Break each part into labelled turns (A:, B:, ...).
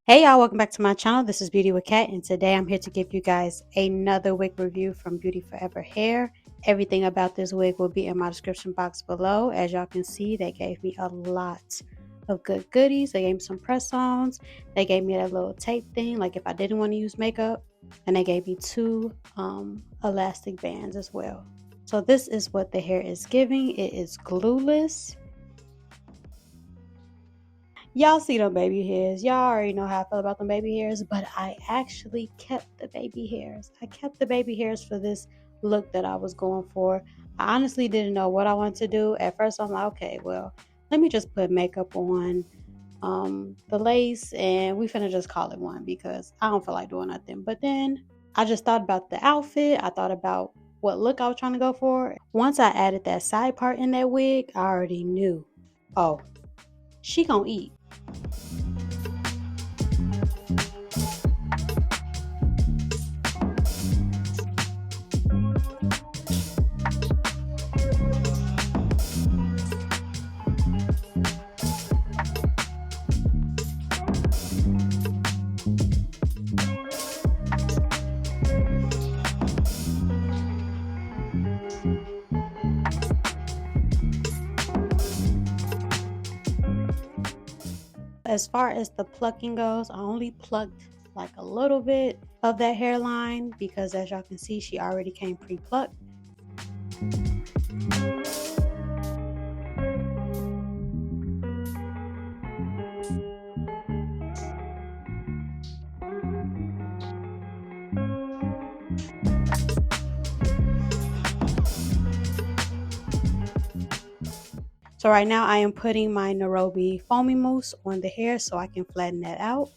A: Hey y'all, welcome back to my channel. This is Beautyw.cat, and today I'm here to give you guys another wig review from Beautyforever Hair. Everything about this wig will be in my description box below. As y'all can see, they gave me a lot of good goodies. They gave me some press-ons. They gave me that little tape thing, like if I didn't want to use makeup. And they gave me two elastic bands as well. So this is what the hair is giving. It is glueless. Y'all see them baby hairs. Y'all already know how I feel about them baby hairs, but I actually kept the baby hairs. I kept the baby hairs for this look that I was going for. I honestly didn't know what I wanted to do. At first, I'm like, okay, well, let me just put makeup on the lace and we finna just call it one because I don't feel like doing nothing. But then I just thought about the outfit. I thought about what look I was trying to go for. Once I added that side part in that wig, I already knew, oh, she gonna eat. As far as the plucking goes, I only plucked like a little bit of that hairline because as y'all can see, she already came pre-plucked. So right now I am putting my Nairobi foamy mousse on the hair so I can flatten that out.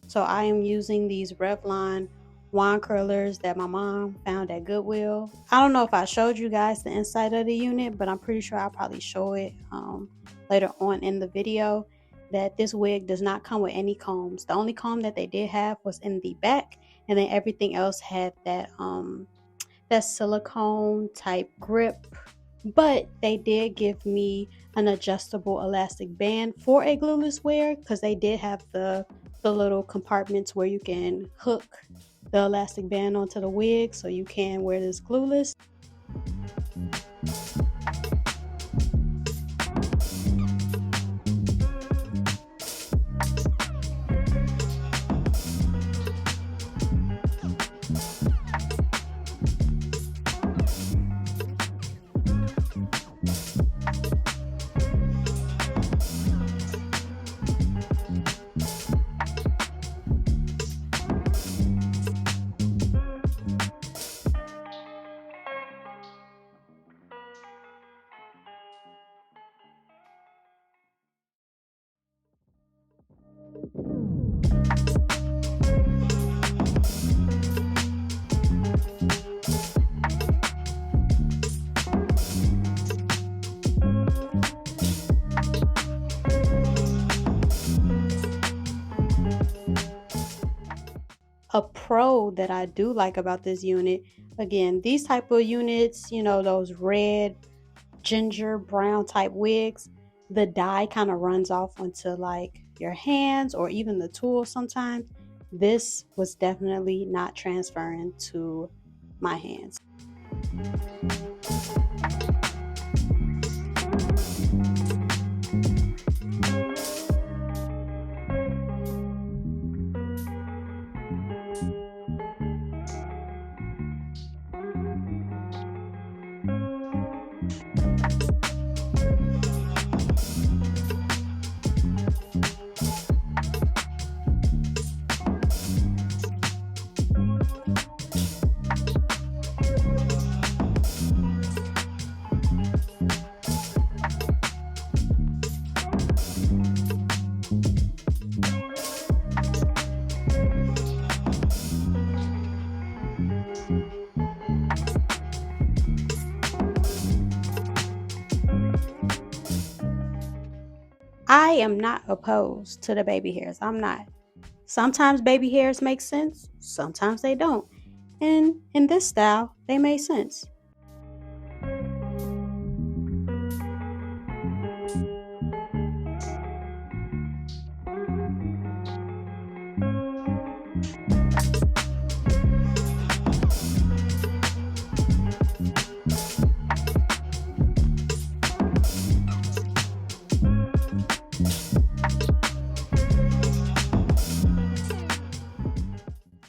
A: So I am using these Revlon wand curlers that my mom found at Goodwill. I don't know if I showed you guys the inside of the unit, but I'm pretty sure I'll probably show it later on in the video. That this wig does not come with any combs. The only comb that they did have was in the back, and then everything else had that that silicone type grip. But they did give me an adjustable elastic band for a glueless wear because they did have the little compartments where you can hook the elastic band onto the wig so you can wear this glueless. A pro that I do like about this unit, again, these type of units, you know, those red, ginger, brown type wigs, the dye kind of runs off onto like your hands or even the tool sometimes. This was definitely not transferring to my hands. I am not opposed to the baby hairs. I'm not. Sometimes baby hairs make sense, sometimes they don't. And in this style, they made sense.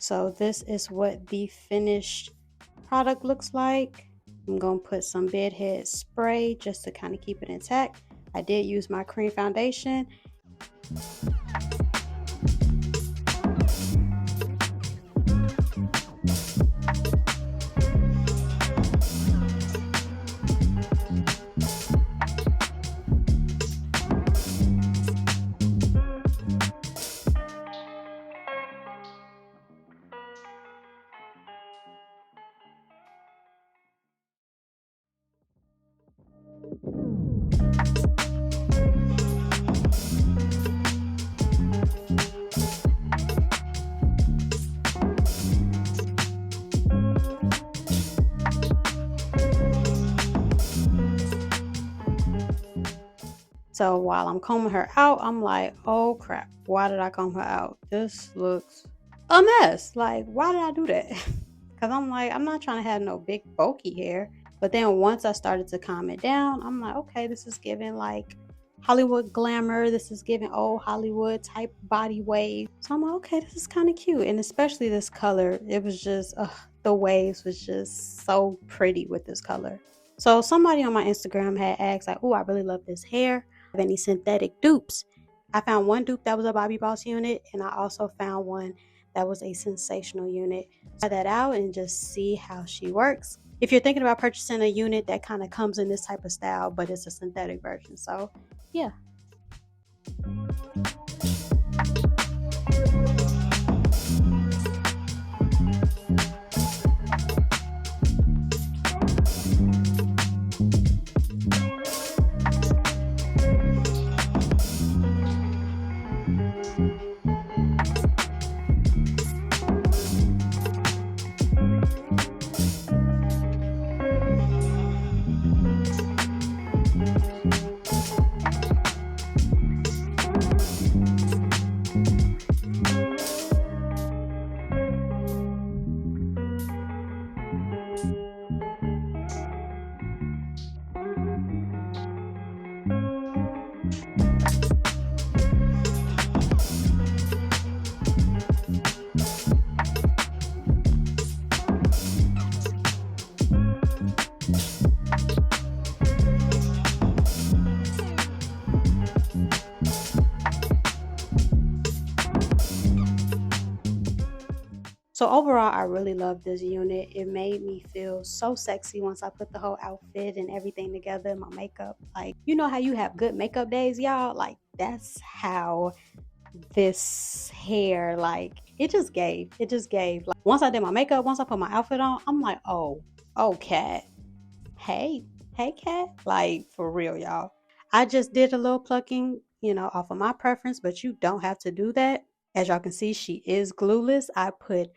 A: So this is what the finished product looks like. I'm going to put some bedhead spray just to kind of keep it intact. I did use my cream foundation. So while I'm combing her out, I'm like, oh crap, why did I comb her out? This looks a mess. Like, why did I do that? Because I'm like, I'm not trying to have no big bulky hair. But then once I started to calm it down, I'm like, okay, this is giving like Hollywood glamour. This is giving old Hollywood type body wave. So I'm like, okay, this is kind of cute. And especially this color, it was just, the waves was just so pretty with this color. So somebody on my Instagram had asked like, oh, I really love this hair. Have any synthetic dupes? I found one dupe that was a Bobbi Boss unit, and I also found one that was a sensational unit. Try that out and just see how she works. If you're thinking about purchasing a unit that kind of comes in this type of style, but it's a synthetic version. So yeah. So overall, I really love this unit. It made me feel so sexy once I put the whole outfit and everything together, my makeup. Like, you know how you have good makeup days, y'all? Like, that's how this hair, like, it just gave. It just gave. Like, once I did my makeup, once I put my outfit on, I'm like, oh, cat. Hey, cat. Like, for real, y'all. I just did a little plucking, you know, off of my preference, but you don't have to do that. As y'all can see, she is glueless. I put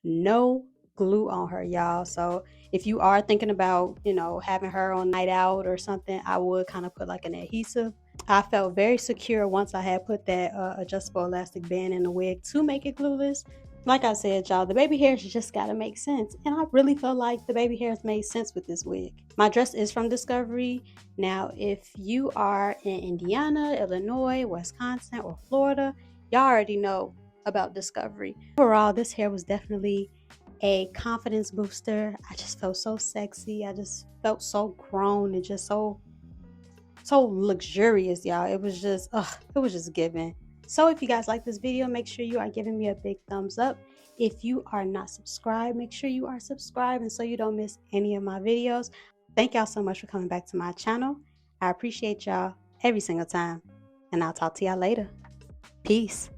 A: no glue on her, y'all. So if you are thinking about, you know, having her on night out or something, I would kind of put like an adhesive. I felt very secure once I had put that adjustable elastic band in the wig to make it glueless. Like I said, y'all, the baby hairs just gotta make sense. And I really feel like the baby hairs made sense with this wig. My dress is from Discovery. Now, if you are in Indiana, Illinois, Wisconsin, or Florida, y'all already know about Discovery. Overall, this hair was definitely a confidence booster. I just felt so sexy. I just felt so grown and just so luxurious, y'all. It was just giving. So if you guys like this video, make sure you are giving me a big thumbs up. If you are not subscribed, make sure you are subscribed and so you don't miss any of my videos. Thank y'all so much for coming back to my channel. I appreciate y'all every single time. And I'll talk to y'all later. Peace.